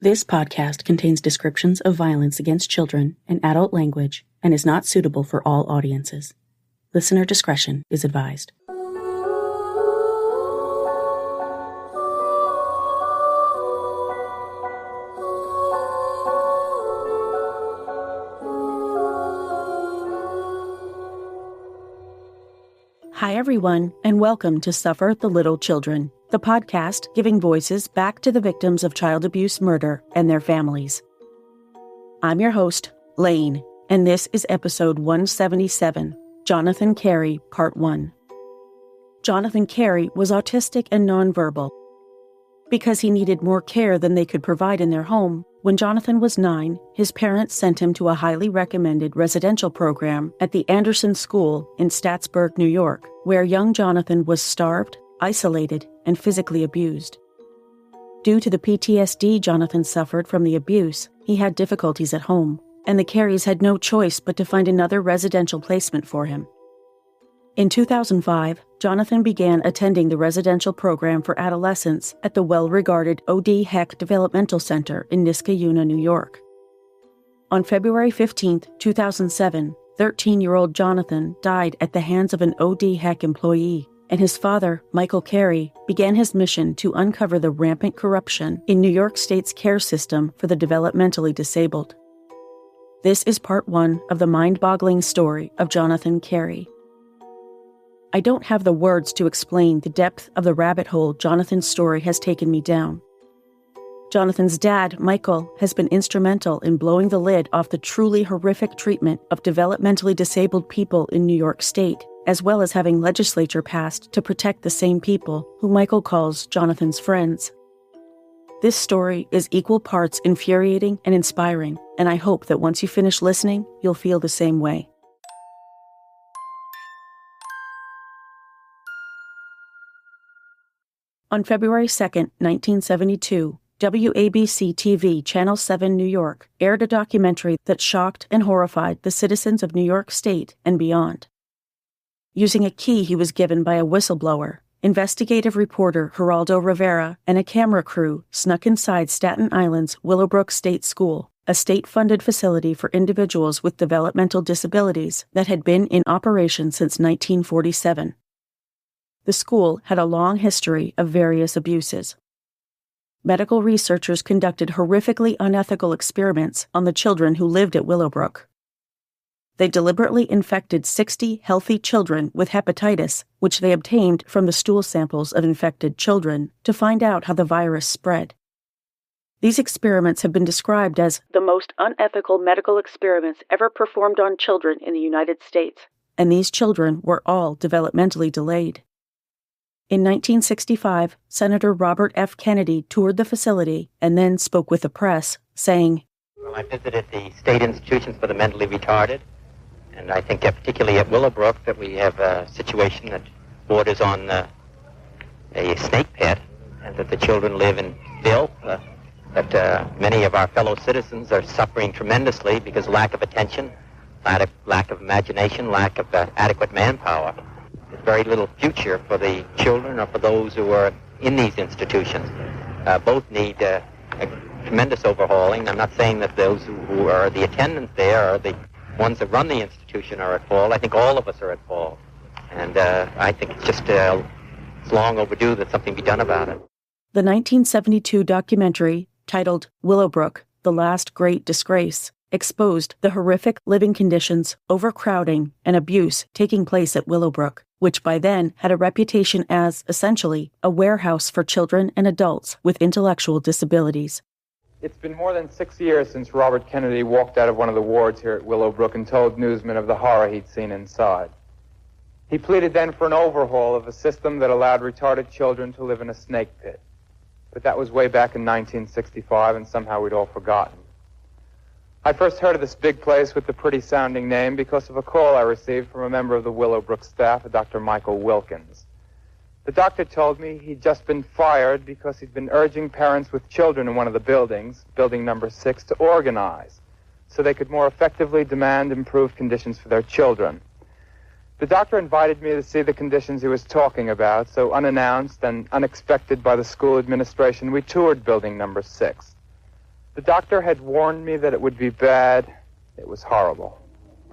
This podcast contains descriptions of violence against children and adult language and is not suitable for all audiences. Listener discretion is advised. Hi, everyone, and welcome to Suffer the Little Children, the podcast giving voices back to the victims of child abuse murder and their families. I'm your host, Lane, and this is episode 177, Jonathan Carey, Part 1. Jonathan Carey was autistic and nonverbal. Because he needed more care than they could provide in their home, when Jonathan was 9, his parents sent him to a highly recommended residential program at the Anderson School in Staatsburg, New York, where young Jonathan was starved, isolated, and physically abused. Due to the PTSD Jonathan suffered from the abuse, he had difficulties at home, and the Careys had no choice but to find another residential placement for him. In 2005, Jonathan began attending the residential program for adolescents at the well-regarded OD HEC Developmental Center in Niskayuna, New York. On February 15, 2007, 13-year-old Jonathan died at the hands of an OD HEC employee, and his father, Michael Carey, began his mission to uncover the rampant corruption in New York State's care system for the developmentally disabled. This is part 1 of the mind-boggling story of Jonathan Carey. I don't have the words to explain the depth of the rabbit hole Jonathan's story has taken me down. Jonathan's dad, Michael, has been instrumental in blowing the lid off the truly horrific treatment of developmentally disabled people in New York State, as well as having legislature passed to protect the same people who Michael calls Jonathan's friends. This story is equal parts infuriating and inspiring, and I hope that once you finish listening, you'll feel the same way. On February 2, 1972, WABC-TV Channel 7 New York aired a documentary that shocked and horrified the citizens of New York State and beyond. Using a key he was given by a whistleblower, investigative reporter Geraldo Rivera and a camera crew snuck inside Staten Island's Willowbrook State School, a state-funded facility for individuals with developmental disabilities that had been in operation since 1947. The school had a long history of various abuses. Medical researchers conducted horrifically unethical experiments on the children who lived at Willowbrook. They deliberately infected 60 healthy children with hepatitis, which they obtained from the stool samples of infected children, to find out how the virus spread. These experiments have been described as the most unethical medical experiments ever performed on children in the United States, and these children were all developmentally delayed. In 1965, Senator Robert F. Kennedy toured the facility and then spoke with the press, saying, "Well, I visited the state institutions for the mentally retarded, and I think particularly at Willowbrook that we have a situation that borders on a snake pit, and that the children live in filth, that many of our fellow citizens are suffering tremendously because of lack of attention, lack of imagination, lack of adequate manpower. There's very little future for the children or for those who are in these institutions. Both need a tremendous overhauling. I'm not saying that those who are the attendants there or the ones that run the institution are at fault. I think all of us are at fault. And I think it's just it's long overdue that something be done about it. The 1972 documentary, titled Willowbrook, The Last Great Disgrace, exposed the horrific living conditions, overcrowding, and abuse taking place at Willowbrook, which by then had a reputation as, essentially, a warehouse for children and adults with intellectual disabilities. It's been more than 6 years since Robert Kennedy walked out of one of the wards here at Willowbrook and told newsmen of the horror he'd seen inside. He pleaded then for an overhaul of a system that allowed retarded children to live in a snake pit. But that was way back in 1965, and somehow we'd all forgotten. I first heard of this big place with the pretty-sounding name because of a call I received from a member of the Willowbrook staff, a Dr. Michael Wilkins. The doctor told me he'd just been fired because he'd been urging parents with children in one of the buildings, building number 6, to organize so they could more effectively demand improved conditions for their children. The doctor invited me to see the conditions he was talking about, so unannounced and unexpected by the school administration, we toured building number 6. The doctor had warned me that it would be bad. It was horrible.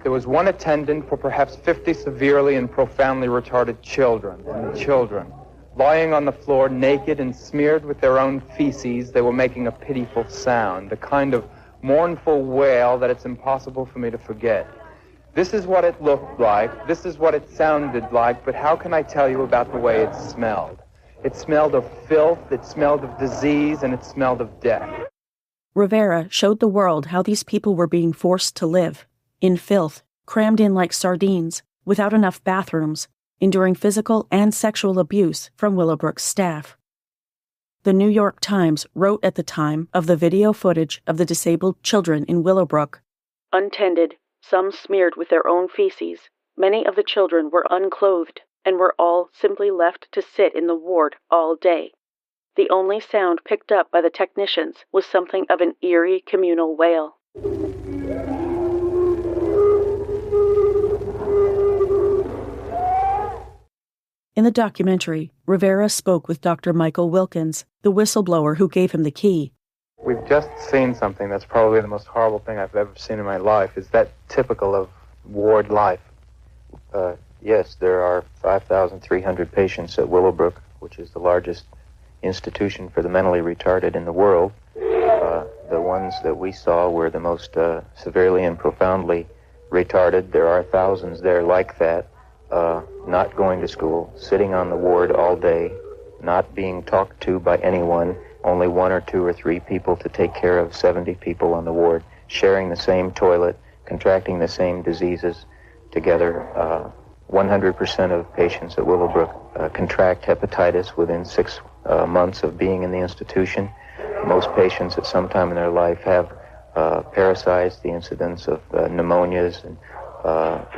There was one attendant for perhaps 50 severely and profoundly retarded children, and the children, lying on the floor naked and smeared with their own feces, they were making a pitiful sound, the kind of mournful wail that it's impossible for me to forget. This is what it looked like, this is what it sounded like, but how can I tell you about the way it smelled? It smelled of filth, it smelled of disease, and it smelled of death. Rivera showed the world how these people were being forced to live, in filth, crammed in like sardines, without enough bathrooms, enduring physical and sexual abuse from Willowbrook's staff. The New York Times wrote at the time of the video footage of the disabled children in Willowbrook, untended, some smeared with their own feces, many of the children were unclothed and were all simply left to sit in the ward all day. The only sound picked up by the technicians was something of an eerie communal wail. In the documentary, Rivera spoke with Dr. Michael Wilkins, the whistleblower who gave him the key. We've just seen something that's probably the most horrible thing I've ever seen in my life. Is that typical of ward life? Yes, there are 5,300 patients at Willowbrook, which is the largest institution for the mentally retarded in the world. The ones that we saw were the most severely and profoundly retarded. There are thousands there like that, not going to school, sitting on the ward all day, not being talked to by anyone, only 1 or 2 or 3 people to take care of 70 people on the ward, sharing the same toilet, contracting the same diseases together. 100% of patients at Willowbrook contract hepatitis within 6 months of being in the institution. Most patients at some time in their life have parasites. The incidence of pneumonias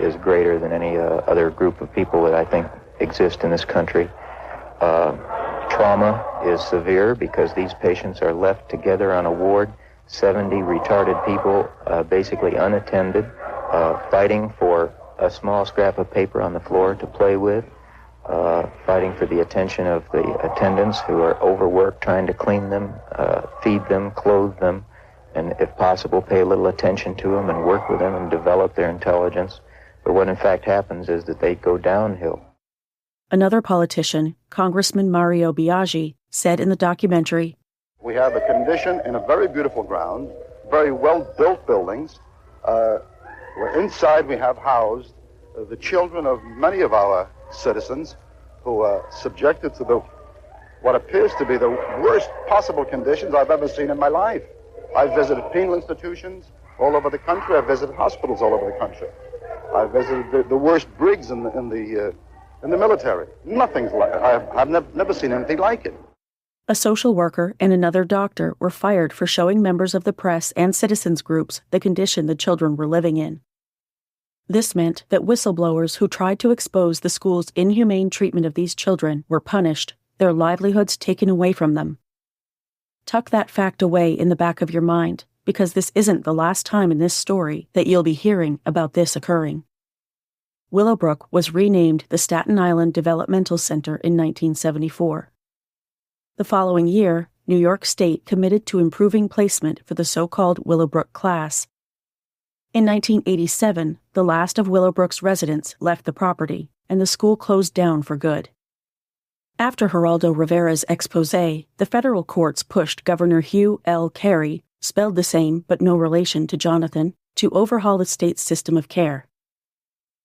is greater than any other group of people that I think exist in this country. Trauma is severe because these patients are left together on a ward, 70 retarded people, basically unattended, fighting for a small scrap of paper on the floor to play with, fighting for the attention of the attendants who are overworked, trying to clean them, feed them, clothe them, and if possible, pay a little attention to them and work with them and develop their intelligence. But what in fact happens is that they go downhill. Another politician, Congressman Mario Biaggi, said in the documentary, "We have a condition in a very beautiful ground, very well-built buildings, where inside we have housed the children of many of our citizens who are subjected to what appears to be the worst possible conditions I've ever seen in my life. I've visited penal institutions all over the country. I've visited hospitals all over the country. I've visited the worst brigs in the military. Nothing's like it. I've never seen anything like it." A social worker and another doctor were fired for showing members of the press and citizens groups the condition the children were living in. This meant that whistleblowers who tried to expose the school's inhumane treatment of these children were punished, their livelihoods taken away from them. Tuck that fact away in the back of your mind, because this isn't the last time in this story that you'll be hearing about this occurring. Willowbrook was renamed the Staten Island Developmental Center in 1974. The following year, New York State committed to improving placement for the so-called Willowbrook class. In 1987, the last of Willowbrook's residents left the property, and the school closed down for good. After Geraldo Rivera's exposé, the federal courts pushed Governor Hugh L. Carey, spelled the same but no relation to Jonathan, to overhaul the state's system of care.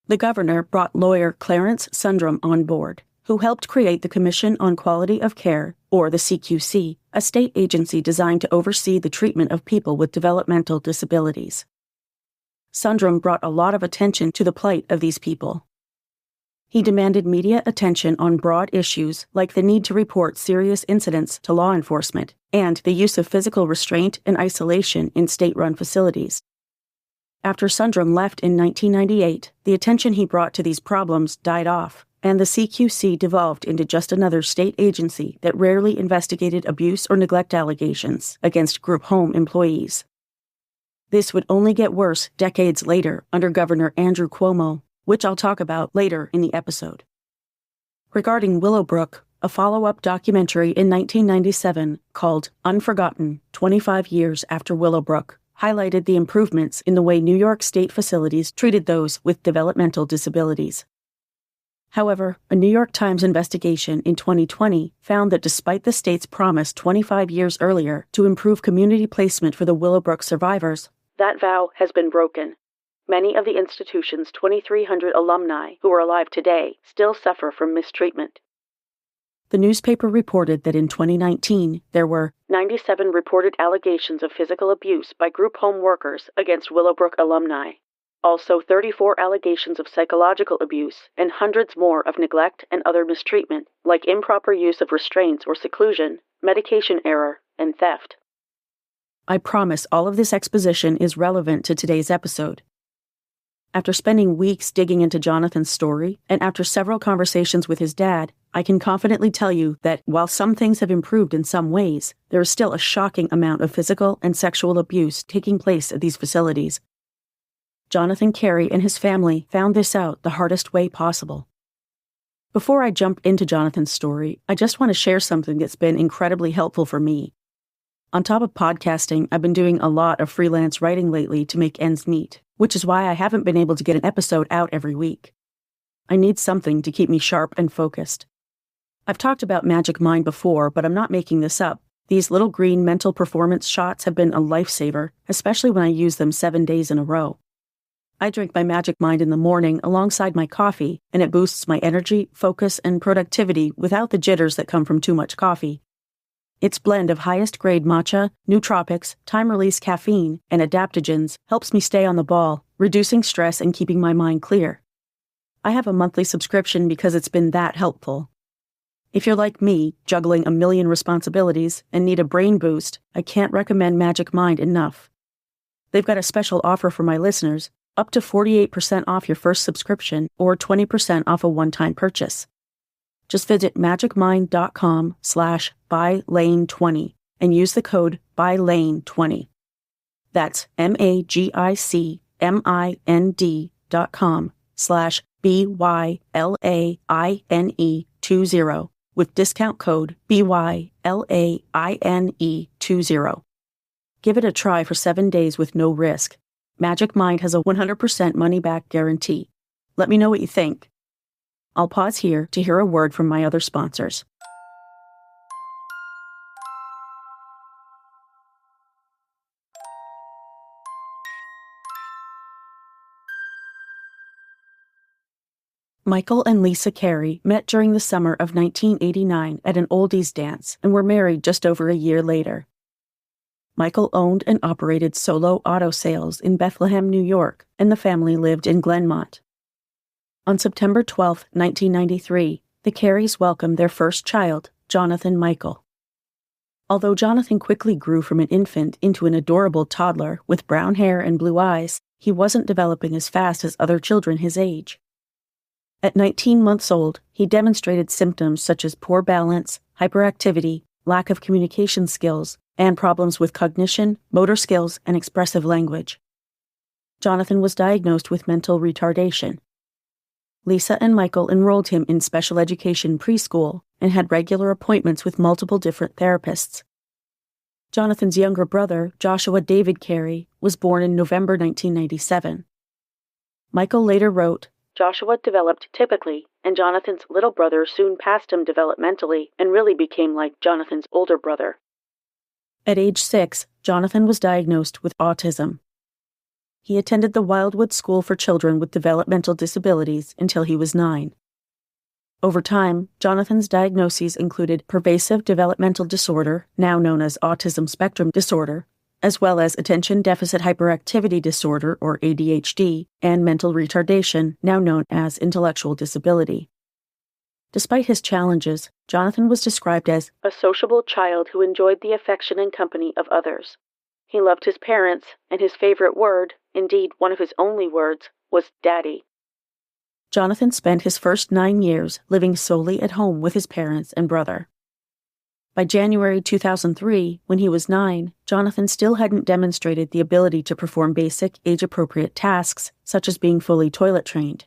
The governor brought lawyer Clarence Sundrum on board, who helped create the Commission on Quality of Care, or the CQC, a state agency designed to oversee the treatment of people with developmental disabilities. Sundrum brought a lot of attention to the plight of these people. He demanded media attention on broad issues like the need to report serious incidents to law enforcement and the use of physical restraint and isolation in state-run facilities. After Sundrum left in 1998, the attention he brought to these problems died off, and the CQC devolved into just another state agency that rarely investigated abuse or neglect allegations against group home employees. This would only get worse decades later under Governor Andrew Cuomo, which I'll talk about later in the episode. Regarding Willowbrook, A follow-up documentary in 1997 called Unforgotten, 25 Years After Willowbrook highlighted the improvements in the way New York State facilities treated those with developmental disabilities. However, a New York Times investigation in 2020 found that despite the state's promise 25 years earlier to improve community placement for the Willowbrook survivors, that vow has been broken. Many of the institution's 2,300 alumni who are alive today still suffer from mistreatment. The newspaper reported that in 2019, there were 97 reported allegations of physical abuse by group home workers against Willowbrook alumni. Also 34 allegations of psychological abuse and hundreds more of neglect and other mistreatment, like improper use of restraints or seclusion, medication error, and theft. I promise all of this exposition is relevant to today's episode. After spending weeks digging into Jonathan's story, and after several conversations with his dad, I can confidently tell you that while some things have improved in some ways, there is still a shocking amount of physical and sexual abuse taking place at these facilities. Jonathan Carey and his family found this out the hardest way possible. Before I jump into Jonathan's story, I just want to share something that's been incredibly helpful for me. On top of podcasting, I've been doing a lot of freelance writing lately to make ends meet, which is why I haven't been able to get an episode out every week. I need something to keep me sharp and focused. I've talked about Magic Mind before, but I'm not making this up. These little green mental performance shots have been a lifesaver, especially when I use them 7 days in a row. I drink my Magic Mind in the morning alongside my coffee, and it boosts my energy, focus, and productivity without the jitters that come from too much coffee. Its blend of highest-grade matcha, nootropics, time-release caffeine, and adaptogens helps me stay on the ball, reducing stress and keeping my mind clear. I have a monthly subscription because it's been that helpful. If you're like me, juggling a million responsibilities, and need a brain boost, I can't recommend Magic Mind enough. They've got a special offer for my listeners, up to 48% off your first subscription or 20% off a one-time purchase. Just visit magicmind.com/bylane20 and use the code BYLANE20. That's magicmind.com/BYLAINE20 with discount code BYLAINE20. Give it a try for 7 days with no risk. Magic Mind has a 100% money-back guarantee. Let me know what you think. I'll pause here to hear a word from my other sponsors. Michael and Lisa Carey met during the summer of 1989 at an oldies dance and were married just over a year later. Michael owned and operated Solo Auto Sales in Bethlehem, New York, and the family lived in Glenmont. On September 12, 1993, the Careys welcomed their first child, Jonathan Michael. Although Jonathan quickly grew from an infant into an adorable toddler with brown hair and blue eyes, he wasn't developing as fast as other children his age. At 19 months old, he demonstrated symptoms such as poor balance, hyperactivity, lack of communication skills, and problems with cognition, motor skills, and expressive language. Jonathan was diagnosed with mental retardation. Lisa and Michael enrolled him in special education preschool and had regular appointments with multiple different therapists. Jonathan's younger brother, Joshua David Carey, was born in November 1997. Michael later wrote, "Joshua developed typically, and Jonathan's little brother soon passed him developmentally and really became like Jonathan's older brother." At age 6, Jonathan was diagnosed with autism. He attended the Wildwood School for Children with Developmental Disabilities until he was 9. Over time, Jonathan's diagnoses included pervasive developmental disorder, now known as autism spectrum disorder, as well as attention deficit hyperactivity disorder, or ADHD, and mental retardation, now known as intellectual disability. Despite his challenges, Jonathan was described as a sociable child who enjoyed the affection and company of others. He loved his parents, and his favorite word, indeed one of his only words, was Daddy. Jonathan spent his first 9 years living solely at home with his parents and brother. By January 2003, when he was 9, Jonathan still hadn't demonstrated the ability to perform basic, age-appropriate tasks, such as being fully toilet trained.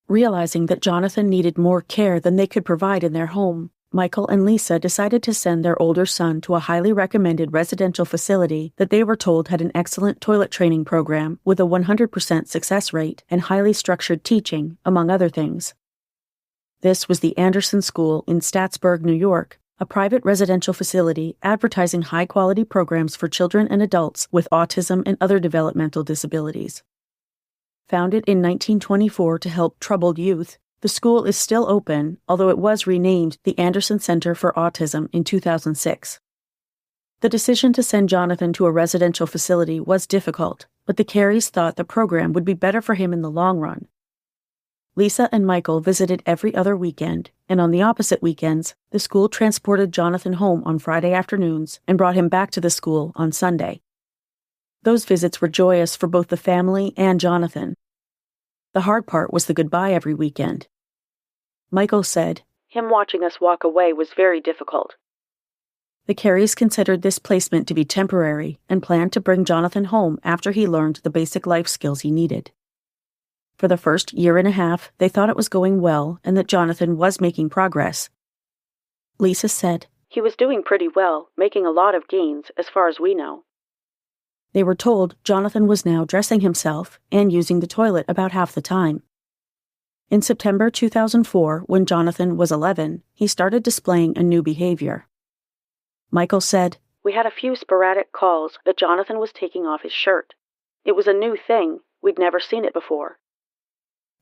Realizing that Jonathan needed more care than they could provide in their home, Michael and Lisa decided to send their older son to a highly recommended residential facility that they were told had an excellent toilet training program with a 100% success rate and highly structured teaching, among other things. This was the Anderson School in Staatsburg, New York, a private residential facility advertising high-quality programs for children and adults with autism and other developmental disabilities. Founded in 1924 to help troubled youth, the school is still open, although it was renamed the Anderson Center for Autism in 2006. The decision to send Jonathan to a residential facility was difficult, but the Careys thought the program would be better for him in the long run. Lisa and Michael visited every other weekend, and on the opposite weekends, the school transported Jonathan home on Friday afternoons and brought him back to the school on Sunday. Those visits were joyous for both the family and Jonathan. The hard part was the goodbye every weekend. Michael said, "Him watching us walk away was very difficult." The Careys considered this placement to be temporary and planned to bring Jonathan home after he learned the basic life skills he needed. For the first year and a half, they thought it was going well and that Jonathan was making progress. Lisa said, "He was doing pretty well, making a lot of gains, as far as we know." They were told Jonathan was now dressing himself and using the toilet about half the time. In September 2004, when Jonathan was 11, he started displaying a new behavior. Michael said, "We had a few sporadic calls that Jonathan was taking off his shirt. It was a new thing. We'd never seen it before."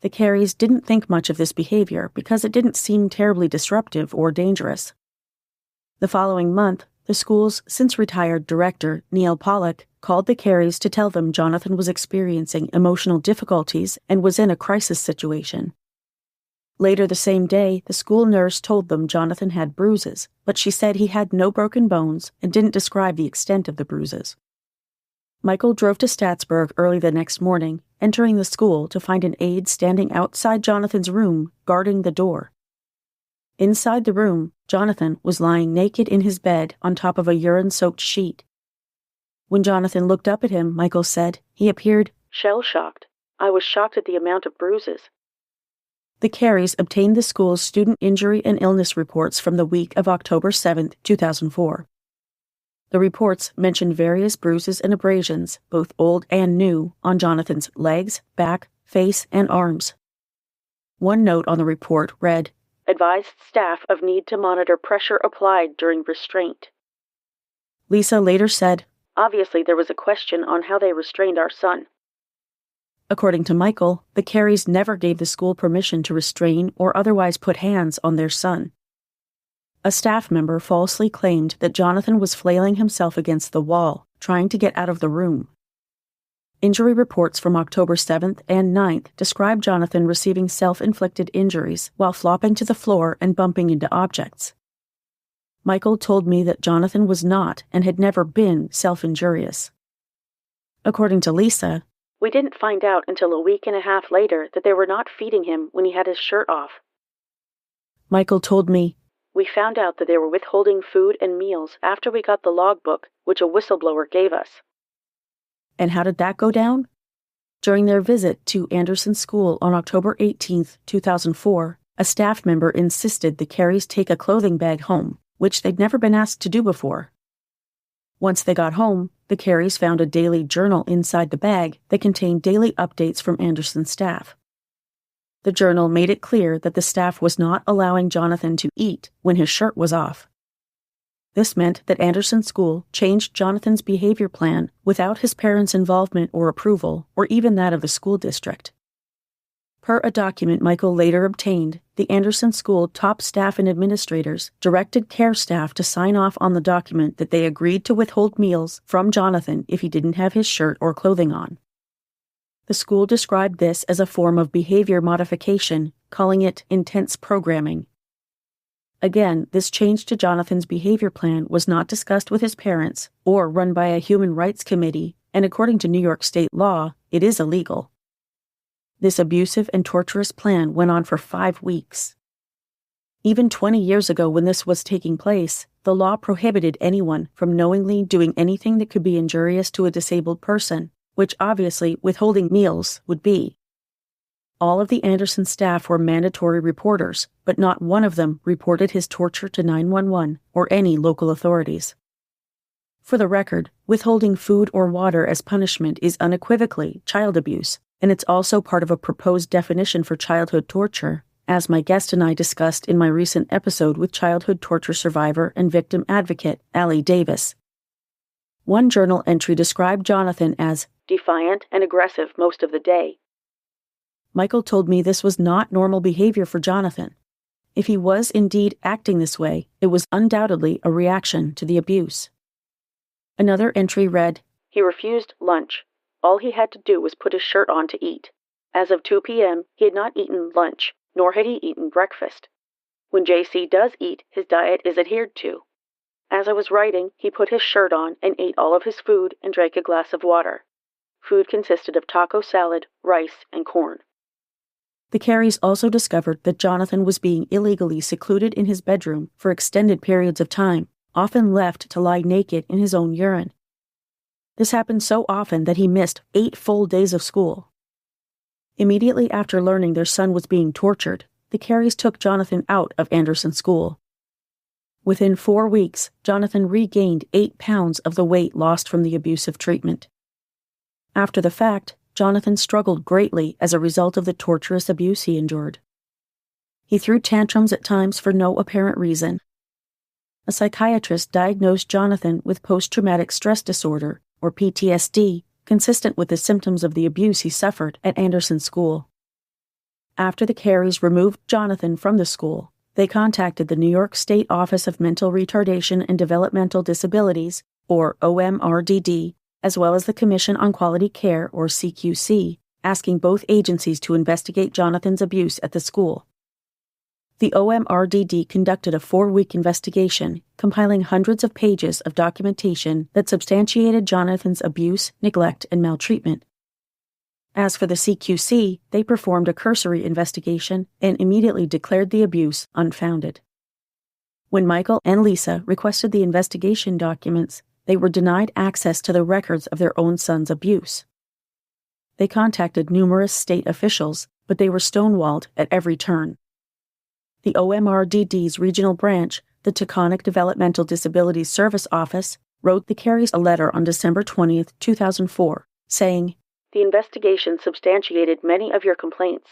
The Careys didn't think much of this behavior because it didn't seem terribly disruptive or dangerous. The following month, the school's since-retired director, Neil Pollock, called the Careys to tell them Jonathan was experiencing emotional difficulties and was in a crisis situation. Later the same day, the school nurse told them Jonathan had bruises, but she said he had no broken bones and didn't describe the extent of the bruises. Michael drove to Staatsburg early the next morning, entering the school to find an aide standing outside Jonathan's room, guarding the door. Inside the room, Jonathan was lying naked in his bed on top of a urine-soaked sheet. When Jonathan looked up at him, Michael said, he appeared shell-shocked. I was shocked at the amount of bruises. The Careys obtained the school's student injury and illness reports from the week of October 7, 2004. The reports mentioned various bruises and abrasions, both old and new, on Jonathan's legs, back, face, and arms. One note on the report read, "Advised staff of need to monitor pressure applied during restraint." Lisa later said, "Obviously there was a question on how they restrained our son." According to Michael, the Careys never gave the school permission to restrain or otherwise put hands on their son. A staff member falsely claimed that Jonathan was flailing himself against the wall, trying to get out of the room. Injury reports from October 7th and 9th describe Jonathan receiving self-inflicted injuries while flopping to the floor and bumping into objects. Michael told me that Jonathan was not and had never been self-injurious. According to Lisa, "We didn't find out until a week and a half later that they were not feeding him when he had his shirt off." Michael told me, "We found out that they were withholding food and meals after we got the logbook, which a whistleblower gave us." And how did that go down? During their visit to Anderson School on October 18, 2004, a staff member insisted the Careys take a clothing bag home, which they'd never been asked to do before. Once they got home, the Careys found a daily journal inside the bag that contained daily updates from Anderson's staff. The journal made it clear that the staff was not allowing Jonathan to eat when his shirt was off. This meant that Anderson School changed Jonathan's behavior plan without his parents' involvement or approval, or even that of the school district. Per a document Michael later obtained, the Anderson School top staff and administrators directed care staff to sign off on the document that they agreed to withhold meals from Jonathan if he didn't have his shirt or clothing on. The school described this as a form of behavior modification, calling it intense programming. Again, this change to Jonathan's behavior plan was not discussed with his parents or run by a human rights committee, and according to New York state law, it is illegal. This abusive and torturous plan went on for 5 weeks. Even 20 years ago when this was taking place, the law prohibited anyone from knowingly doing anything that could be injurious to a disabled person, which obviously withholding meals would be. All of the Anderson staff were mandatory reporters, but not one of them reported his torture to 911 or any local authorities. For the record, withholding food or water as punishment is unequivocally child abuse, and it's also part of a proposed definition for childhood torture, as my guest and I discussed in my recent episode with childhood torture survivor and victim advocate Allie Davis. One journal entry described Jonathan as defiant and aggressive most of the day. Michael told me this was not normal behavior for Jonathan. If he was indeed acting this way, it was undoubtedly a reaction to the abuse. Another entry read, "He refused lunch. All he had to do was put his shirt on to eat. As of 2 p.m., he had not eaten lunch, nor had he eaten breakfast. When JC does eat, his diet is adhered to. As I was writing, he put his shirt on and ate all of his food and drank a glass of water. Food consisted of taco salad, rice, and corn." The Careys also discovered that Jonathan was being illegally secluded in his bedroom for extended periods of time, often left to lie naked in his own urine. This happened so often that he missed 8 full days of school. Immediately after learning their son was being tortured, the Careys took Jonathan out of Anderson School. Within 4 weeks, Jonathan regained 8 pounds of the weight lost from the abusive treatment. After the fact, Jonathan struggled greatly as a result of the torturous abuse he endured. He threw tantrums at times for no apparent reason. A psychiatrist diagnosed Jonathan with post-traumatic stress disorder, or PTSD, consistent with the symptoms of the abuse he suffered at Anderson School. After the Careys removed Jonathan from the school, they contacted the New York State Office of Mental Retardation and Developmental Disabilities, or OMRDD, as well as the Commission on Quality Care, or CQC, asking both agencies to investigate Jonathan's abuse at the school. The OMRDD conducted a 4-week investigation, compiling hundreds of pages of documentation that substantiated Jonathan's abuse, neglect, and maltreatment. As for the CQC, they performed a cursory investigation and immediately declared the abuse unfounded. When Michael and Lisa requested the investigation documents, they were denied access to the records of their own son's abuse. They contacted numerous state officials, but they were stonewalled at every turn. The OMRDD's regional branch, the Taconic Developmental Disabilities Service Office, wrote the Careys a letter on December 20, 2004, saying, "The investigation substantiated many of your complaints.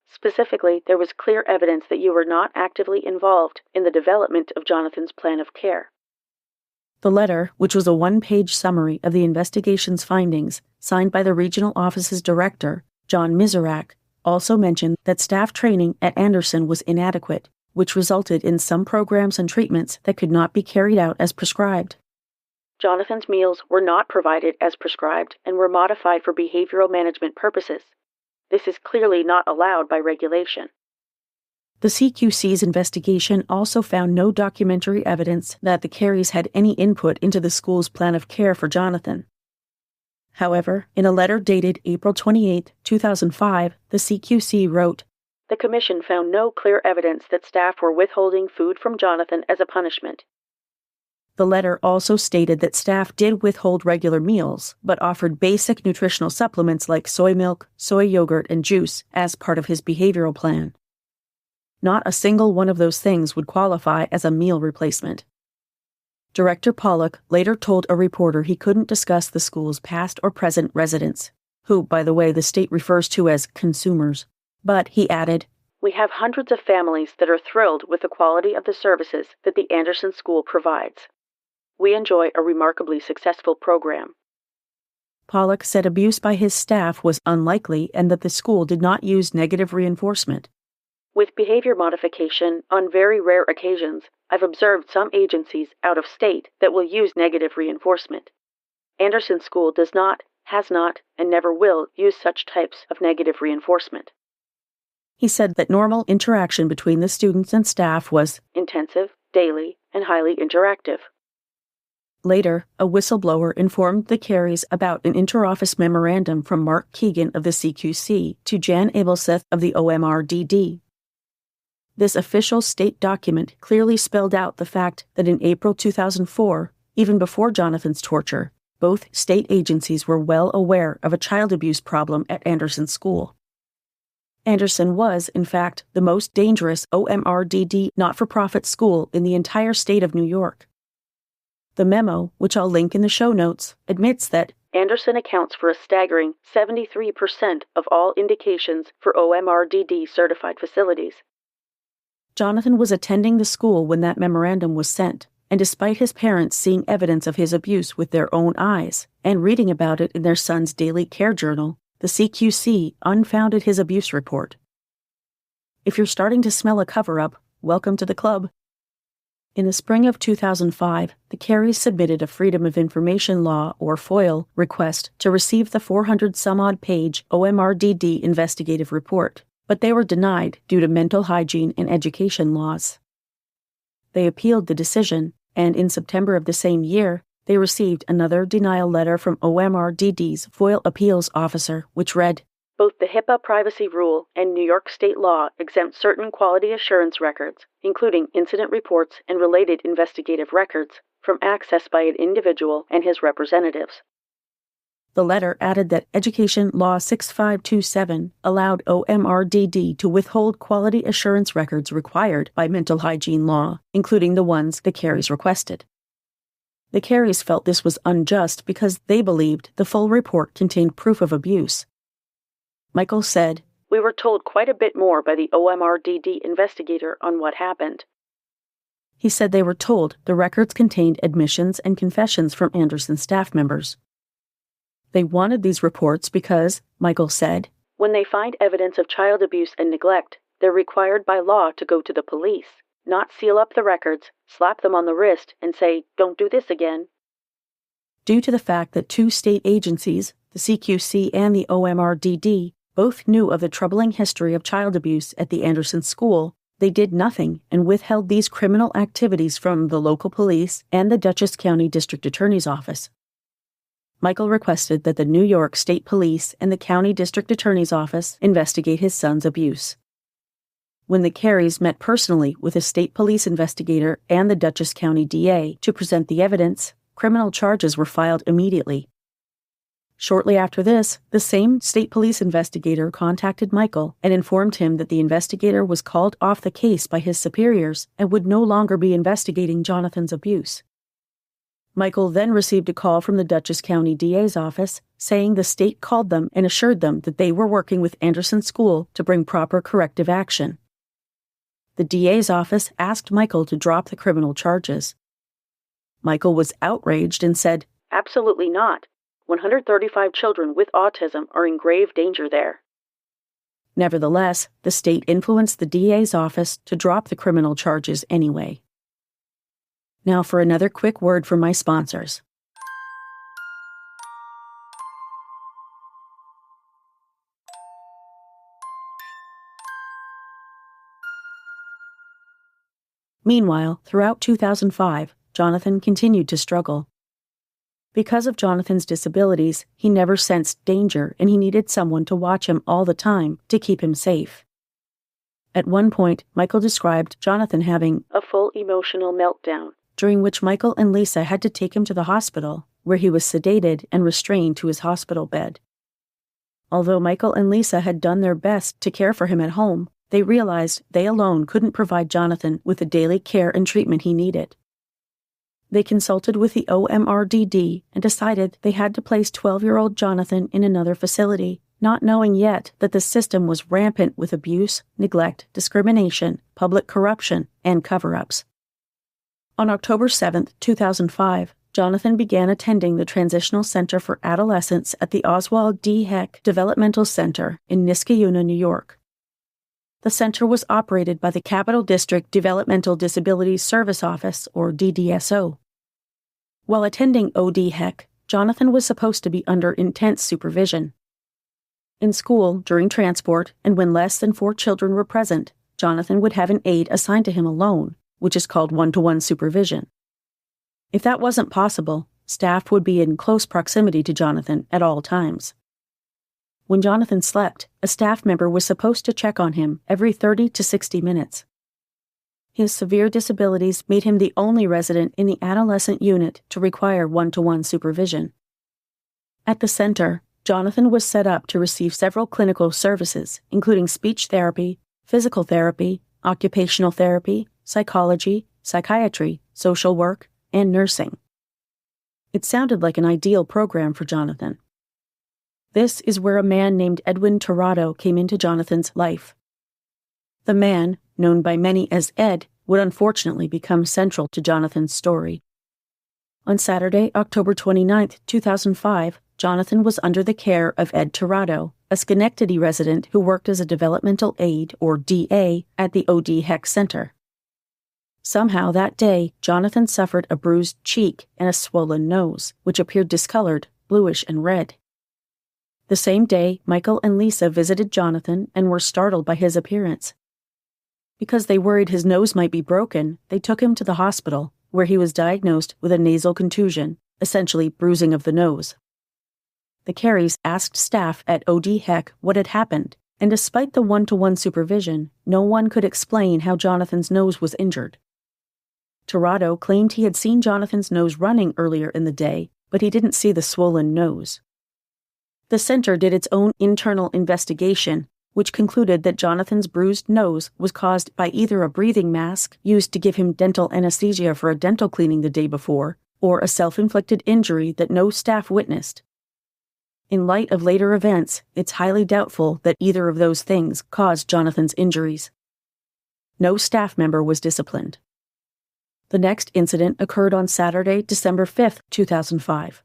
Specifically, there was clear evidence that you were not actively involved in the development of Jonathan's plan of care." The letter, which was a 1-page summary of the investigation's findings, signed by the regional office's director, John Miserak, also mentioned that staff training at Anderson was inadequate, which resulted in some programs and treatments that could not be carried out as prescribed. Jonathan's meals were not provided as prescribed and were modified for behavioral management purposes. This is clearly not allowed by regulation. The CQC's investigation also found no documentary evidence that the Careys had any input into the school's plan of care for Jonathan. However, in a letter dated April 28, 2005, the CQC wrote, "The Commission found no clear evidence that staff were withholding food from Jonathan as a punishment." The letter also stated that staff did withhold regular meals, but offered basic nutritional supplements like soy milk, soy yogurt, and juice as part of his behavioral plan. Not a single one of those things would qualify as a meal replacement. Director Pollock later told a reporter he couldn't discuss the school's past or present residents, who, by the way, the state refers to as consumers. But, he added, "We have hundreds of families that are thrilled with the quality of the services that the Anderson School provides. We enjoy a remarkably successful program." Pollock said abuse by his staff was unlikely and that the school did not use negative reinforcement. "With behavior modification, on very rare occasions, I've observed some agencies out of state that will use negative reinforcement. Anderson School does not, has not, and never will use such types of negative reinforcement." He said that normal interaction between the students and staff was intensive, daily, and highly interactive. Later, a whistleblower informed the Careys about an interoffice memorandum from Mark Keegan of the CQC to Jan Abelseth of the OMRDD. This official state document clearly spelled out the fact that in April 2004, even before Jonathan's torture, both state agencies were well aware of a child abuse problem at Anderson School. Anderson was, in fact, the most dangerous OMRDD not-for-profit school in the entire state of New York. The memo, which I'll link in the show notes, admits that Anderson accounts for a staggering 73% of all indications for OMRDD certified facilities. Jonathan was attending the school when that memorandum was sent, and despite his parents seeing evidence of his abuse with their own eyes and reading about it in their son's daily care journal, the CQC unfounded his abuse report. If you're starting to smell a cover-up, welcome to the club. In the spring of 2005, the Careys submitted a Freedom of Information Law, or FOIL, request to receive the 400-some-odd-page OMRDD investigative report, but they were denied due to mental hygiene and education laws. They appealed the decision, and in September of the same year, they received another denial letter from OMRDD's FOIL appeals officer, which read, "Both the HIPAA privacy rule and New York state law exempt certain quality assurance records, including incident reports and related investigative records, from access by an individual and his representatives." The letter added that Education Law 6527 allowed OMRDD to withhold quality assurance records required by mental hygiene law, including the ones the Careys requested. The Careys felt this was unjust because they believed the full report contained proof of abuse. Michael said, "We were told quite a bit more by the OMRDD investigator on what happened." He said they were told the records contained admissions and confessions from Anderson's staff members. They wanted these reports because, Michael said, when they find evidence of child abuse and neglect, they're required by law to go to the police, not seal up the records, slap them on the wrist, and say, "Don't do this again." Due to the fact that two state agencies, the CQC and the OMRDD, both knew of the troubling history of child abuse at the Anderson school, they did nothing and withheld these criminal activities from the local police and the Dutchess County District Attorney's Office. Michael requested that the New York State Police and the County District Attorney's Office investigate his son's abuse. When the Careys met personally with a state police investigator and the Dutchess County DA to present the evidence, criminal charges were filed immediately. Shortly after this, the same state police investigator contacted Michael and informed him that the investigator was called off the case by his superiors and would no longer be investigating Jonathan's abuse. Michael then received a call from the Dutchess County DA's office saying the state called them and assured them that they were working with Anderson School to bring proper corrective action. The DA's office asked Michael to drop the criminal charges. Michael was outraged and said, "Absolutely not. 135 children with autism are in grave danger there." Nevertheless, the state influenced the DA's office to drop the criminal charges anyway. Now for another quick word from my sponsors. Meanwhile, throughout 2005, Jonathan continued to struggle. Because of Jonathan's disabilities, he never sensed danger and he needed someone to watch him all the time to keep him safe. At one point, Michael described Jonathan having a full emotional meltdown, during which Michael and Lisa had to take him to the hospital, where he was sedated and restrained to his hospital bed. Although Michael and Lisa had done their best to care for him at home, they realized they alone couldn't provide Jonathan with the daily care and treatment he needed. They consulted with the OMRDD and decided they had to place 12-year-old Jonathan in another facility, not knowing yet that the system was rampant with abuse, neglect, discrimination, public corruption, and cover-ups. On October 7, 2005, Jonathan began attending the Transitional Center for Adolescents at the OD HEC Developmental Center in Niskayuna, New York. The center was operated by the Capital District Developmental Disabilities Service Office, or DDSO. While attending OD HEC, Jonathan was supposed to be under intense supervision. In school, during transport, and when less than 4 children were present, Jonathan would have an aide assigned to him alone, which is called one-to-one supervision. If that wasn't possible, staff would be in close proximity to Jonathan at all times. When Jonathan slept, a staff member was supposed to check on him every 30 to 60 minutes. His severe disabilities made him the only resident in the adolescent unit to require one-to-one supervision. At the center, Jonathan was set up to receive several clinical services, including speech therapy, physical therapy, occupational therapy, psychology, psychiatry, social work, and nursing. It sounded like an ideal program for Jonathan. This is where a man named Edwin Tirado came into Jonathan's life. The man, known by many as Ed, would unfortunately become central to Jonathan's story. On Saturday, October 29, 2005, Jonathan was under the care of Ed Tirado, a Schenectady resident who worked as a developmental aide, or DA, at the OD HEC Center. Somehow that day, Jonathan suffered a bruised cheek and a swollen nose, which appeared discolored, bluish and red. The same day, Michael and Lisa visited Jonathan and were startled by his appearance. Because they worried his nose might be broken, they took him to the hospital, where he was diagnosed with a nasal contusion, essentially bruising of the nose. The Careys asked staff at OD HEC what had happened, and despite the one-to-one supervision, no one could explain how Jonathan's nose was injured. Tirado claimed he had seen Jonathan's nose running earlier in the day, but he didn't see the swollen nose. The center did its own internal investigation, which concluded that Jonathan's bruised nose was caused by either a breathing mask used to give him dental anesthesia for a dental cleaning the day before, or a self-inflicted injury that no staff witnessed. In light of later events, it's highly doubtful that either of those things caused Jonathan's injuries. No staff member was disciplined. The next incident occurred on Saturday, December 5, 2005.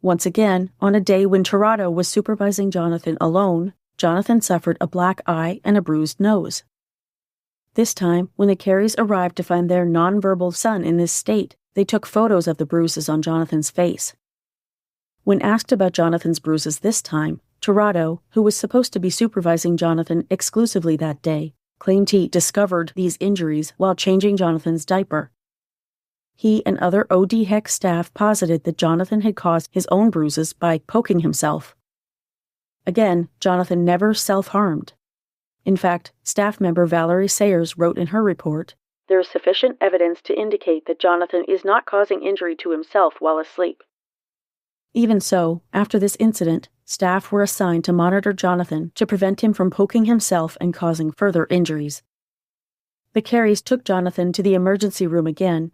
Once again, on a day when Tirado was supervising Jonathan alone, Jonathan suffered a black eye and a bruised nose. This time, when the Careys arrived to find their nonverbal son in this state, they took photos of the bruises on Jonathan's face. When asked about Jonathan's bruises this time, Tirado, who was supposed to be supervising Jonathan exclusively that day, claimed he discovered these injuries while changing Jonathan's diaper. He and other OD HEC staff posited that Jonathan had caused his own bruises by poking himself. Again, Jonathan never self-harmed. In fact, staff member Valerie Sayers wrote in her report, "There is sufficient evidence to indicate that Jonathan is not causing injury to himself while asleep." Even so, after this incident, staff were assigned to monitor Jonathan to prevent him from poking himself and causing further injuries. The Careys took Jonathan to the emergency room again.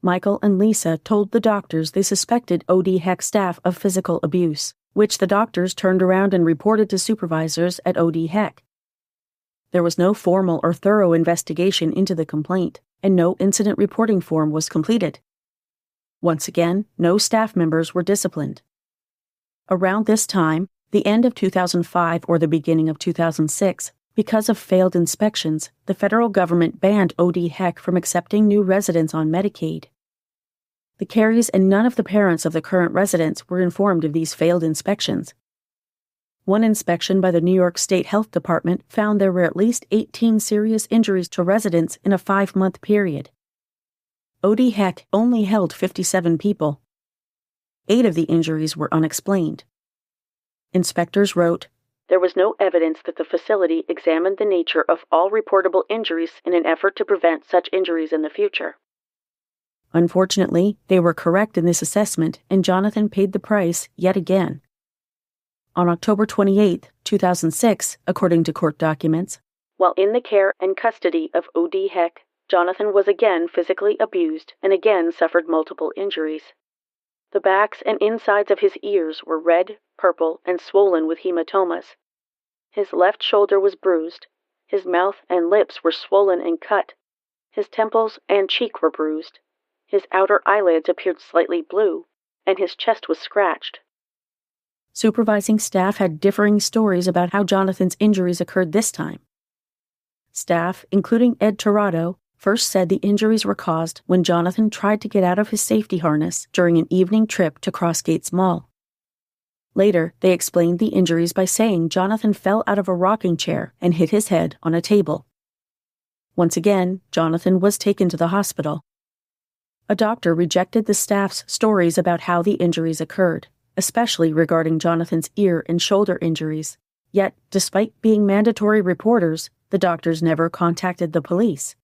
Michael and Lisa told the doctors they suspected OD HEC staff of physical abuse, which the doctors turned around and reported to supervisors at OD HEC. There was no formal or thorough investigation into the complaint, and no incident reporting form was completed. Once again, no staff members were disciplined. Around this time, the end of 2005 or the beginning of 2006, because of failed inspections, the federal government banned OD HEC from accepting new residents on Medicaid. The Careys and none of the parents of the current residents were informed of these failed inspections. One inspection by the New York State Health Department found there were at least 18 serious injuries to residents in a 5-month period. OD HEC only held 57 people. 8 of the injuries were unexplained. Inspectors wrote, "There was no evidence that the facility examined the nature of all reportable injuries in an effort to prevent such injuries in the future." Unfortunately, they were correct in this assessment, and Jonathan paid the price yet again. On October 28, 2006, according to court documents, while in the care and custody of OD HEC, Jonathan was again physically abused and again suffered multiple injuries. The backs and insides of his ears were red, purple, and swollen with hematomas. His left shoulder was bruised. His mouth and lips were swollen and cut. His temples and cheek were bruised. His outer eyelids appeared slightly blue, and his chest was scratched. Supervising staff had differing stories about how Jonathan's injuries occurred this time. Staff, including Ed Tirado, first said the injuries were caused when Jonathan tried to get out of his safety harness during an evening trip to Crossgates Mall. Later, they explained the injuries by saying Jonathan fell out of a rocking chair and hit his head on a table. Once again, Jonathan was taken to the hospital. A doctor rejected the staff's stories about how the injuries occurred, especially regarding Jonathan's ear and shoulder injuries. Yet, despite being mandatory reporters, the doctors never contacted the police.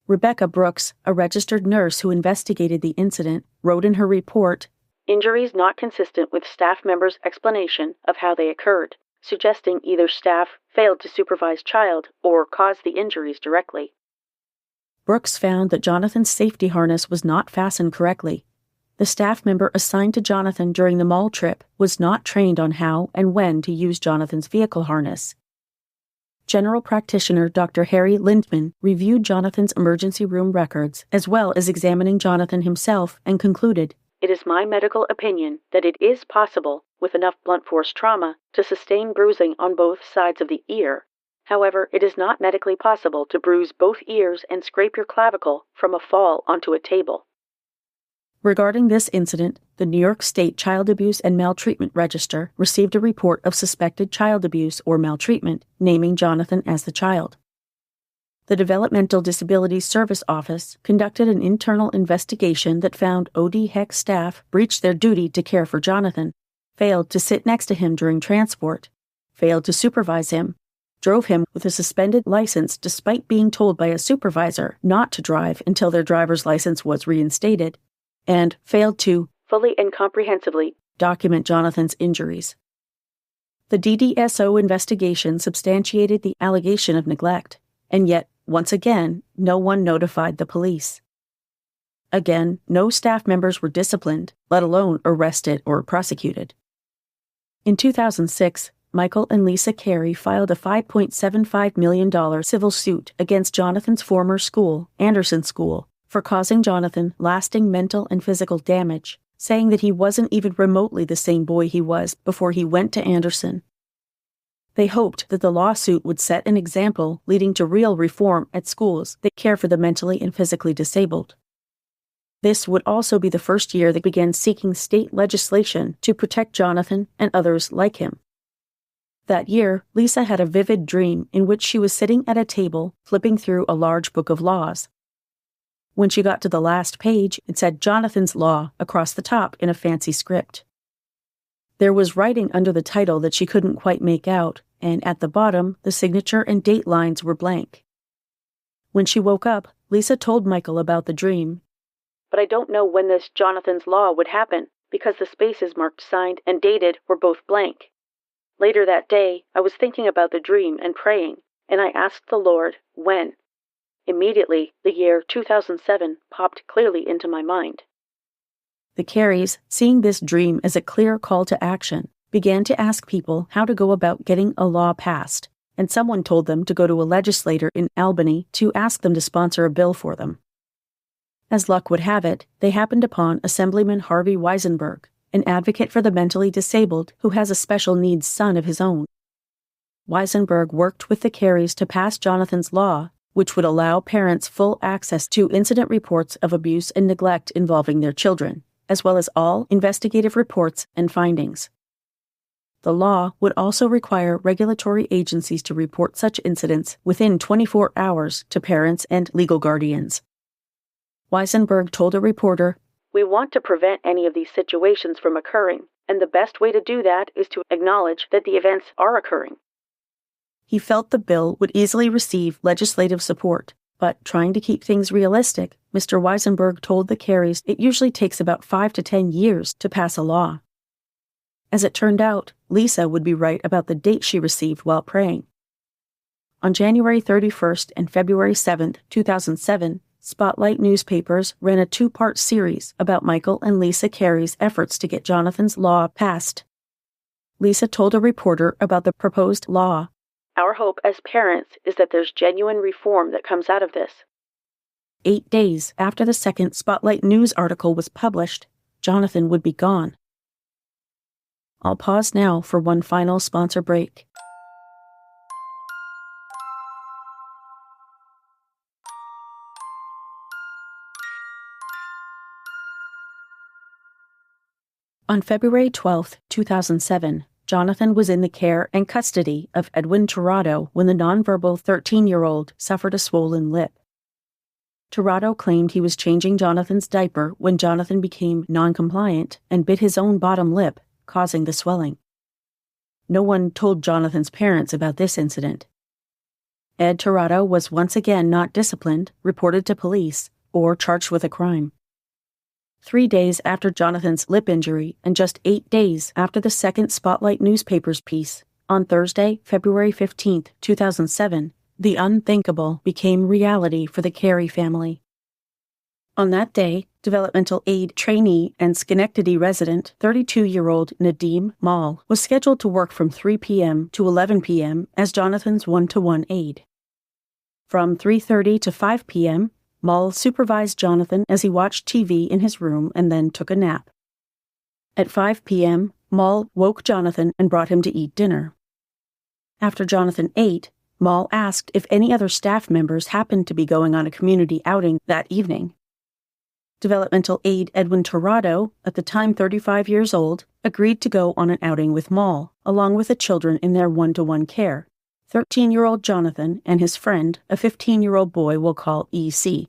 Rebecca Brooks, a registered nurse who investigated the incident, wrote in her report, injuries not consistent with staff members' explanation of how they occurred, suggesting either staff failed to supervise child or caused the injuries directly. Brooks found that Jonathan's safety harness was not fastened correctly. The staff member assigned to Jonathan during the mall trip was not trained on how and when to use Jonathan's vehicle harness. General practitioner Dr. Harry Lindman reviewed Jonathan's emergency room records as well as examining Jonathan himself and concluded, "It is my medical opinion that it is possible, with enough blunt force trauma, to sustain bruising on both sides of the ear. However, it is not medically possible to bruise both ears and scrape your clavicle from a fall onto a table." Regarding this incident, the New York State Child Abuse and Maltreatment Register received a report of suspected child abuse or maltreatment, naming Jonathan as the child. The Developmental Disabilities Service Office conducted an internal investigation that found OD HEC staff breached their duty to care for Jonathan, failed to sit next to him during transport, failed to supervise him, drove him with a suspended license despite being told by a supervisor not to drive until their driver's license was reinstated, and failed to fully and comprehensively document Jonathan's injuries. The DDSO investigation substantiated the allegation of neglect, and yet, once again, no one notified the police. Again, no staff members were disciplined, let alone arrested or prosecuted. In 2006, Michael and Lisa Carey filed a $5.75 million civil suit against Jonathan's former school, Anderson School, for causing Jonathan lasting mental and physical damage, saying that he wasn't even remotely the same boy he was before he went to Anderson. They hoped that the lawsuit would set an example leading to real reform at schools that care for the mentally and physically disabled. This would also be the first year they began seeking state legislation to protect Jonathan and others like him. That year, Lisa had a vivid dream in which she was sitting at a table flipping through a large book of laws. When she got to the last page, it said Jonathan's Law across the top in a fancy script. There was writing under the title that she couldn't quite make out, and at the bottom, the signature and date lines were blank. When she woke up, Lisa told Michael about the dream. "But I don't know when this Jonathan's Law would happen, because the spaces marked signed and dated were both blank. Later that day, I was thinking about the dream and praying, and I asked the Lord, when? Immediately, the year 2007 popped clearly into my mind." The Careys, seeing this dream as a clear call to action, began to ask people how to go about getting a law passed, and someone told them to go to a legislator in Albany to ask them to sponsor a bill for them. As luck would have it, they happened upon Assemblyman Harvey Weisenberg, an advocate for the mentally disabled who has a special needs son of his own. Weisenberg worked with the Careys to pass Jonathan's Law, which would allow parents full access to incident reports of abuse and neglect involving their children, as well as all investigative reports and findings. The law would also require regulatory agencies to report such incidents within 24 hours to parents and legal guardians. Weisenberg told a reporter, "We want to prevent any of these situations from occurring, and the best way to do that is to acknowledge that the events are occurring." He felt the bill would easily receive legislative support, but trying to keep things realistic, Mr. Weisenberg told the Careys it usually takes about 5 to 10 years to pass a law. As it turned out, Lisa would be right about the date she received while praying. On January 31st and February 7th, 2007, Spotlight newspapers ran a 2-part series about Michael and Lisa Carey's efforts to get Jonathan's Law passed. Lisa told a reporter about the proposed law. "Our hope as parents is that there's genuine reform that comes out of this." 8 days after the second Spotlight News article was published, Jonathan would be gone. I'll pause now for one final sponsor break. On February 12, 2007, Jonathan was in the care and custody of Edwin Tirado when the nonverbal 13-year-old suffered a swollen lip. Tirado claimed he was changing Jonathan's diaper when Jonathan became non-compliant and bit his own bottom lip, causing the swelling. No one told Jonathan's parents about this incident. Ed Tirado was once again not disciplined, reported to police, or charged with a crime. 3 days after Jonathan's lip injury and just 8 days after the second Spotlight newspaper's piece. On Thursday, February 15, 2007, the unthinkable became reality for the Carey family. On that day, developmental aid trainee and Schenectady resident 32-year-old Nadeem Mal was scheduled to work from 3 p.m. to 11 p.m. as Jonathan's one-to-one aide. From 3:30 to 5 p.m., Mal supervised Jonathan as he watched TV in his room and then took a nap. At 5 p.m., Mal woke Jonathan and brought him to eat dinner. After Jonathan ate, Mal asked if any other staff members happened to be going on a community outing that evening. Developmental aide Edwin Torrado, at the time 35 years old, agreed to go on an outing with Mal, along with the children in their one-to-one care, 13-year-old Jonathan and his friend, a 15-year-old boy we'll call EC.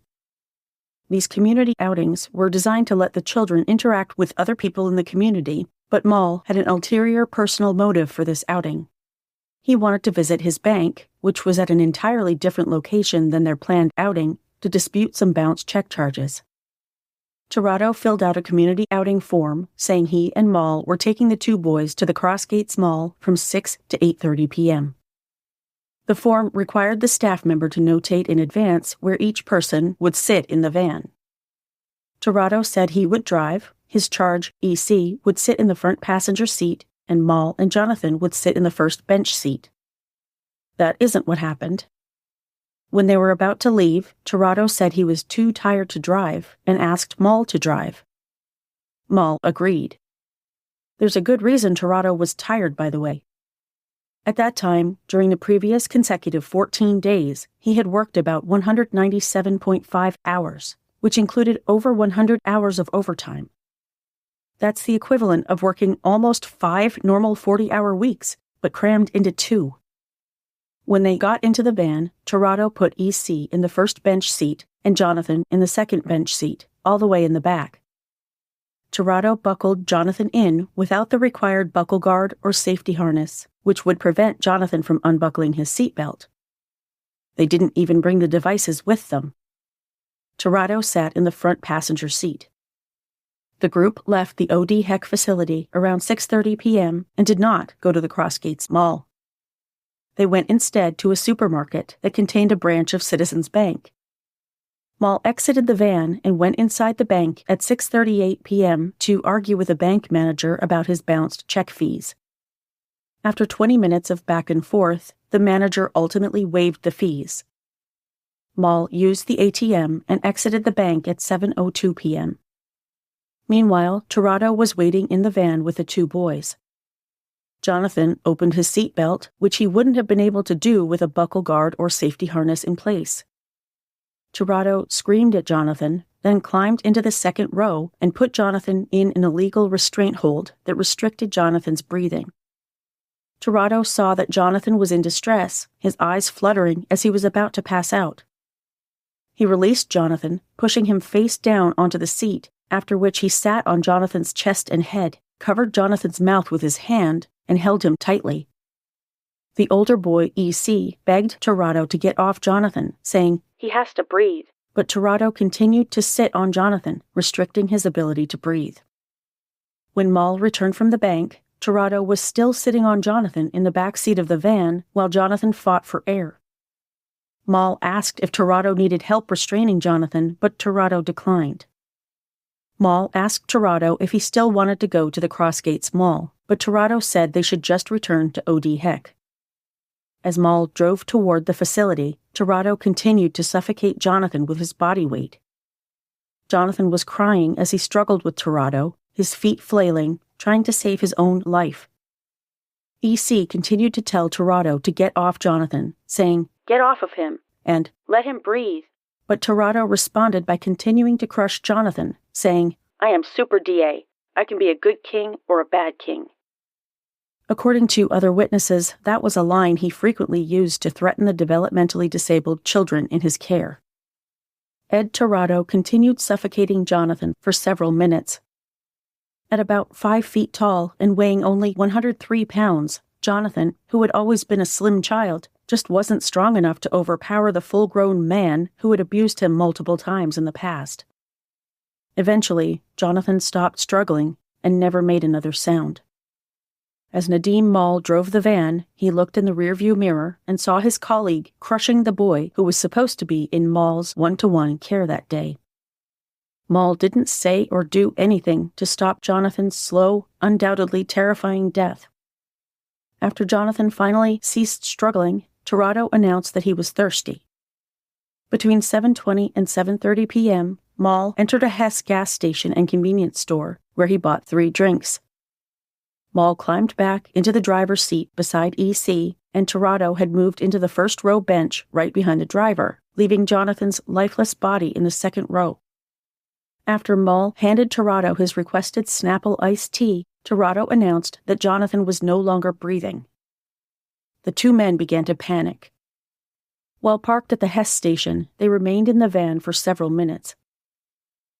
These community outings were designed to let the children interact with other people in the community, but Mal had an ulterior personal motive for this outing. He wanted to visit his bank, which was at an entirely different location than their planned outing, to dispute some bounced check charges. Torrado filled out a community outing form saying he and Mal were taking the two boys to the Crossgates Mall from 6 to 8:30 p.m. The form required the staff member to notate in advance where each person would sit in the van. Torrado said he would drive, his charge, EC, would sit in the front passenger seat, and Mal and Jonathan would sit in the first bench seat. That isn't what happened. When they were about to leave, Torrado said he was too tired to drive and asked Mal to drive. Mal agreed. There's a good reason Torrado was tired, by the way. At that time, during the previous consecutive 14 days, he had worked about 197.5 hours, which included over 100 hours of overtime. That's the equivalent of working almost 5 normal 40-hour weeks, but crammed into 2. When they got into the van, Torrado put EC in the first bench seat and Jonathan in the second bench seat, all the way in the back. Torrado buckled Jonathan in without the required buckle guard or safety harness, which would prevent Jonathan from unbuckling his seatbelt. They didn't even bring the devices with them. Torrado sat in the front passenger seat. The group left the OD HEC facility around 6:30 p.m. and did not go to the Crossgates Mall. They went instead to a supermarket that contained a branch of Citizens Bank. Mal exited the van and went inside the bank at 6:38 p.m. to argue with a bank manager about his bounced check fees. After 20 minutes of back and forth, the manager ultimately waived the fees. Mal used the ATM and exited the bank at 7:02 p.m. Meanwhile, Torrado was waiting in the van with the two boys. Jonathan opened his seatbelt, which he wouldn't have been able to do with a buckle guard or safety harness in place. Torrado screamed at Jonathan, then climbed into the second row and put Jonathan in an illegal restraint hold that restricted Jonathan's breathing. Torrado saw that Jonathan was in distress, his eyes fluttering as he was about to pass out. He released Jonathan, pushing him face down onto the seat, after which he sat on Jonathan's chest and head, covered Jonathan's mouth with his hand, and held him tightly. The older boy, EC, begged Torrado to get off Jonathan, saying, "He has to breathe." But Torrado continued to sit on Jonathan, restricting his ability to breathe. When Mal returned from the bank, Torrado was still sitting on Jonathan in the back seat of the van while Jonathan fought for air. Mal asked if Torrado needed help restraining Jonathan, but Torrado declined. Mal asked Torrado if he still wanted to go to the Crossgates Mall, but Torrado said they should just return to OD HEC. As Mal drove toward the facility, Torrado continued to suffocate Jonathan with his body weight. Jonathan was crying as he struggled with Torrado, his feet flailing, trying to save his own life. EC continued to tell Torrado to get off Jonathan, saying, "Get off of him," and "Let him breathe." But Torrado responded by continuing to crush Jonathan, saying, "I am Super DA. I can be a good king or a bad king." According to other witnesses, that was a line he frequently used to threaten the developmentally disabled children in his care. Ed Torrado continued suffocating Jonathan for several minutes. At about 5 feet tall and weighing only 103 pounds, Jonathan, who had always been a slim child, just wasn't strong enough to overpower the full-grown man who had abused him multiple times in the past. Eventually, Jonathan stopped struggling and never made another sound. As Nadim Mall drove the van, he looked in the rearview mirror and saw his colleague crushing the boy who was supposed to be in Mall's one-to-one care that day. Mall didn't say or do anything to stop Jonathan's slow, undoubtedly terrifying death. After Jonathan finally ceased struggling, Tirado announced that he was thirsty. Between 7:20 and 7:30 p.m., Mall entered a Hess gas station and convenience store, where he bought 3 drinks. Mall climbed back into the driver's seat beside EC, and Tirado had moved into the first row bench right behind the driver, leaving Jonathan's lifeless body in the second row. After Mall handed Tirado his requested Snapple iced tea, Tirado announced that Jonathan was no longer breathing. The 2 men began to panic. While parked at the Hess station, they remained in the van for several minutes.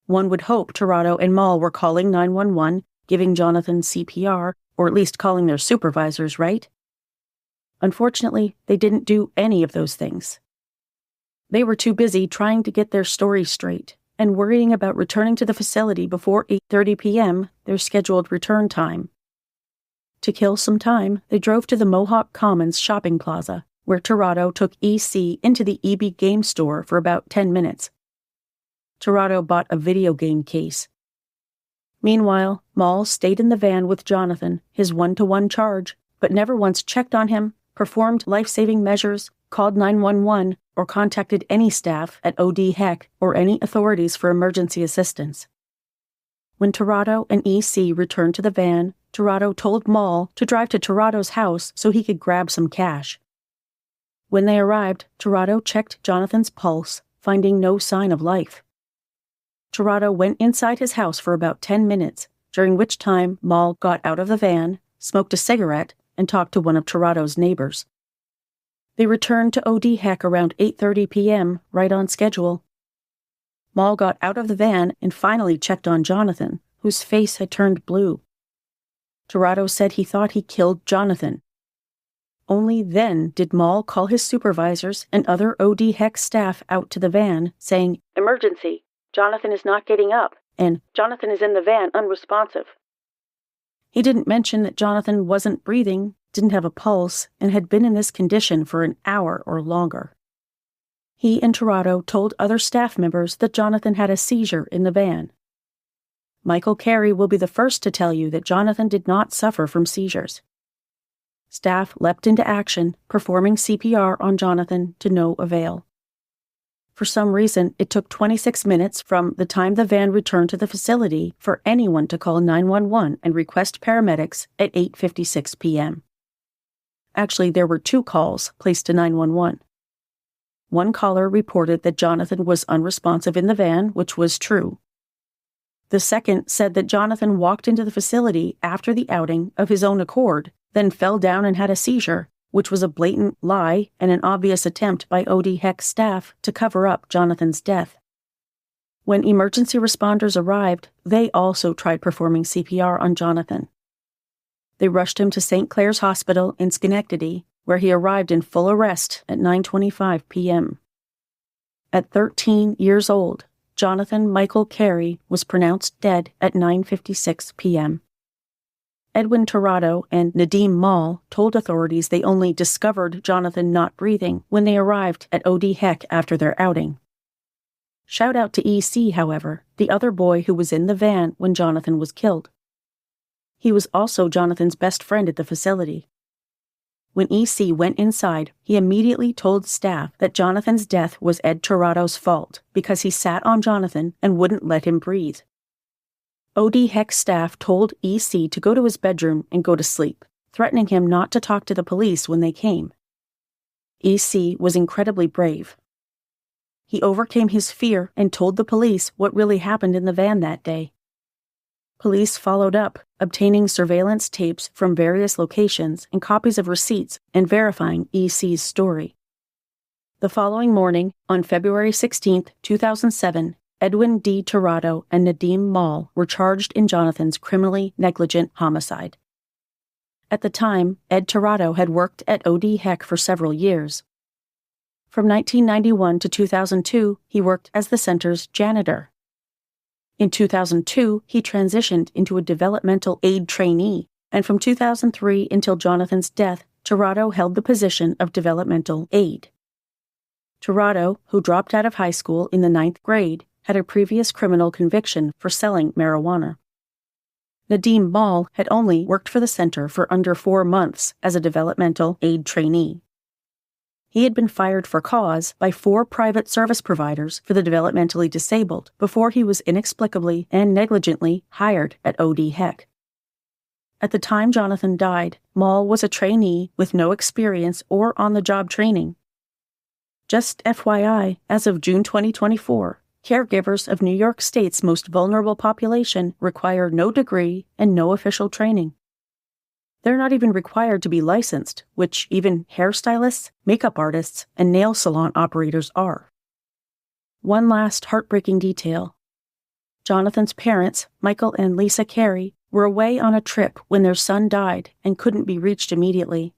One would hope Tirado and Mall were calling 911, giving Jonathan CPR, or at least calling their supervisors, right? Unfortunately, they didn't do any of those things. They were too busy trying to get their story straight and worrying about returning to the facility before 8:30 p.m., their scheduled return time. To kill some time, they drove to the Mohawk Commons shopping plaza, where Tirado took EC into the EB game store for about 10 minutes. Tirado bought a video game case. Meanwhile, Mall stayed in the van with Jonathan, his one-to-one charge, but never once checked on him, performed life-saving measures, called 911, or contacted any staff at OD HEC or any authorities for emergency assistance. When Tirado and EC returned to the van, Tirado told Mall to drive to Tirado's house so he could grab some cash. When they arrived, Tirado checked Jonathan's pulse, finding no sign of life. Tirado went inside his house for about 10 minutes, during which time Mall got out of the van, smoked a cigarette, and talked to one of Tirado's neighbors. They returned to OD HEC around 8:30 p.m., right on schedule. Mall got out of the van and finally checked on Jonathan, whose face had turned blue. Tirado said he thought he killed Jonathan. Only then did Mall call his supervisors and other OD HEC staff out to the van, saying, "Emergency! Jonathan is not getting up," and "Jonathan is in the van unresponsive." He didn't mention that Jonathan wasn't breathing, didn't have a pulse, and had been in this condition for an hour or longer. He and Tirado told other staff members that Jonathan had a seizure in the van. Michael Carey will be the first to tell you that Jonathan did not suffer from seizures. Staff leapt into action, performing CPR on Jonathan to no avail. For some reason, it took 26 minutes from the time the van returned to the facility for anyone to call 911 and request paramedics at 8:56 p.m. Actually, there were 2 calls placed to 911. One caller reported that Jonathan was unresponsive in the van, which was true. The second said that Jonathan walked into the facility after the outing of his own accord, then fell down and had a seizure, which was a blatant lie and an obvious attempt by OD HEC staff to cover up Jonathan's death. When emergency responders arrived, they also tried performing CPR on Jonathan. They rushed him to St. Clair's Hospital in Schenectady, where he arrived in full arrest at 9:25 p.m. At 13 years old, Jonathan Michael Carey was pronounced dead at 9:56 p.m. Edwin Tirado and Nadim Mall told authorities they only discovered Jonathan not breathing when they arrived at OD HEC after their outing. Shout out to EC, however, the other boy who was in the van when Jonathan was killed. He was also Jonathan's best friend at the facility. When EC went inside, he immediately told staff that Jonathan's death was Ed Tirado's fault because he sat on Jonathan and wouldn't let him breathe. OD HEC staff told EC to go to his bedroom and go to sleep, threatening him not to talk to the police when they came. EC was incredibly brave. He overcame his fear and told the police what really happened in the van that day. Police followed up, obtaining surveillance tapes from various locations and copies of receipts and verifying EC's story. The following morning, on February 16, 2007, Edwin D. Tirado and Nadim Mall were charged in Jonathan's criminally negligent homicide. At the time, Ed Tirado had worked at OD HEC for several years. From 1991 to 2002, he worked as the center's janitor. In 2002, he transitioned into a developmental aid trainee, and from 2003 until Jonathan's death, Tirado held the position of developmental aide. Tirado, who dropped out of high school in the 9th grade, had a previous criminal conviction for selling marijuana. Nadim Mall had only worked for the center for under 4 months as a developmental aid trainee. He had been fired for cause by 4 private service providers for the developmentally disabled before he was inexplicably and negligently hired at OD HEC. At the time Jonathan died, Mall was a trainee with no experience or on-the-job training. Just FYI, as of June 2024, caregivers of New York State's most vulnerable population require no degree and no official training. They're not even required to be licensed, which even hairstylists, makeup artists, and nail salon operators are. One last heartbreaking detail. Jonathan's parents, Michael and Lisa Carey, were away on a trip when their son died and couldn't be reached immediately.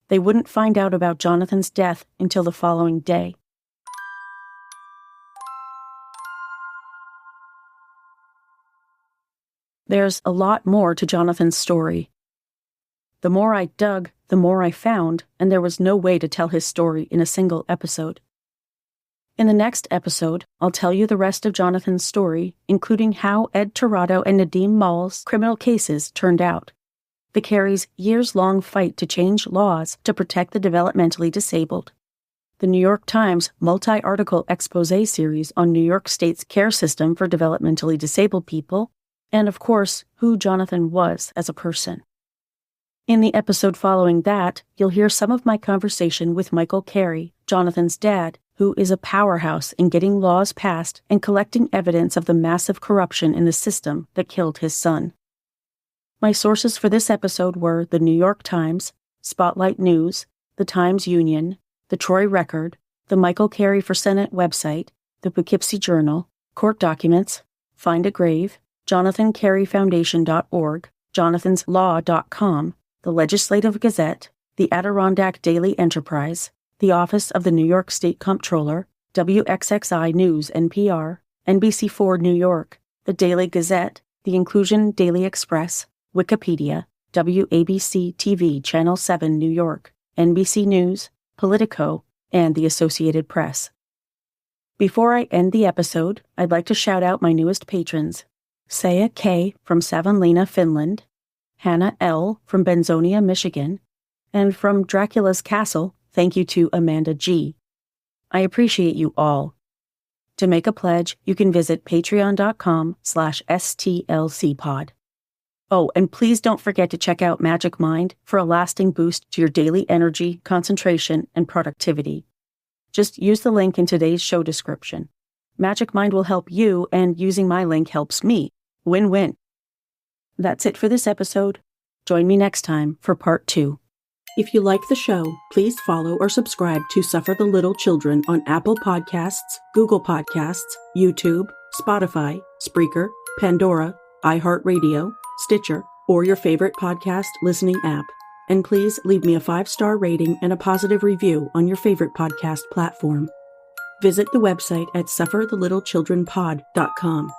They wouldn't find out about Jonathan's death until the following day. There's a lot more to Jonathan's story. The more I dug, the more I found, and there was no way to tell his story in a single episode. In the next episode, I'll tell you the rest of Jonathan's story, including how Ed Tirado and Nadim Mall's criminal cases turned out, the Careys' years-long fight to change laws to protect the developmentally disabled, the New York Times multi-article expose series on New York State's care system for developmentally disabled people, and of course, who Jonathan was as a person. In the episode following that, you'll hear some of my conversation with Michael Carey, Jonathan's dad, who is a powerhouse in getting laws passed and collecting evidence of the massive corruption in the system that killed his son. My sources for this episode were the New York Times, Spotlight News, the Times-Union, the Troy Record, the Michael Carey for Senate website, the Poughkeepsie Journal, court documents, Find a Grave, JonathanCareyFoundation.org, JonathansLaw.com, the Legislative Gazette, the Adirondack Daily Enterprise, the Office of the New York State Comptroller, WXXI News NPR, NBC4 New York, the Daily Gazette, the Inclusion Daily Express, Wikipedia, WABC TV Channel 7 New York, NBC News, Politico, and the Associated Press. Before I end the episode, I'd like to shout out my newest patrons: Saya K. from Savonlinna, Finland, Hannah L. from Benzonia, Michigan, and from Dracula's Castle, thank you to Amanda G. I appreciate you all. To make a pledge, you can visit patreon.com/stlcpod. Oh, and please don't forget to check out Magic Mind for a lasting boost to your daily energy, concentration, and productivity. Just use the link in today's show description. Magic Mind will help you, and using my link helps me. Win-win. That's it for this episode. Join me next time for part 2. If you like the show, please follow or subscribe to Suffer the Little Children on Apple Podcasts, Google Podcasts, YouTube, Spotify, Spreaker, Pandora, iHeartRadio, Stitcher, or your favorite podcast listening app. And please leave me a 5-star rating and a positive review on your favorite podcast platform. Visit the website at sufferthelittlechildrenpod.com.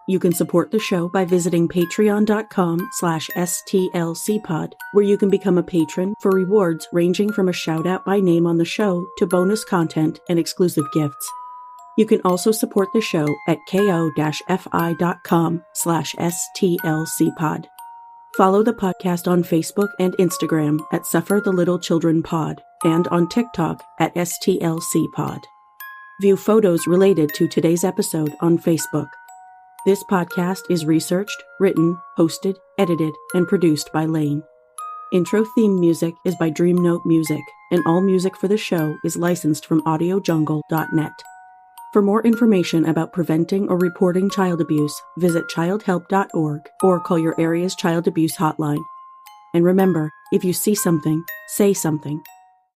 You can support the show by visiting patreon.com/stlcpod, where you can become a patron for rewards ranging from a shout-out by name on the show to bonus content and exclusive gifts. You can also support the show at ko-fi.com/stlcpod. Follow the podcast on Facebook and Instagram at Suffer the Little Children Pod and on TikTok at STLCpod. View photos related to today's episode on Facebook. This podcast is researched, written, hosted, edited, and produced by Lane. Intro theme music is by Dream Note Music, and all music for the show is licensed from audiojungle.net. For more information about preventing or reporting child abuse, visit childhelp.org or call your area's child abuse hotline. And remember, if you see something, say something.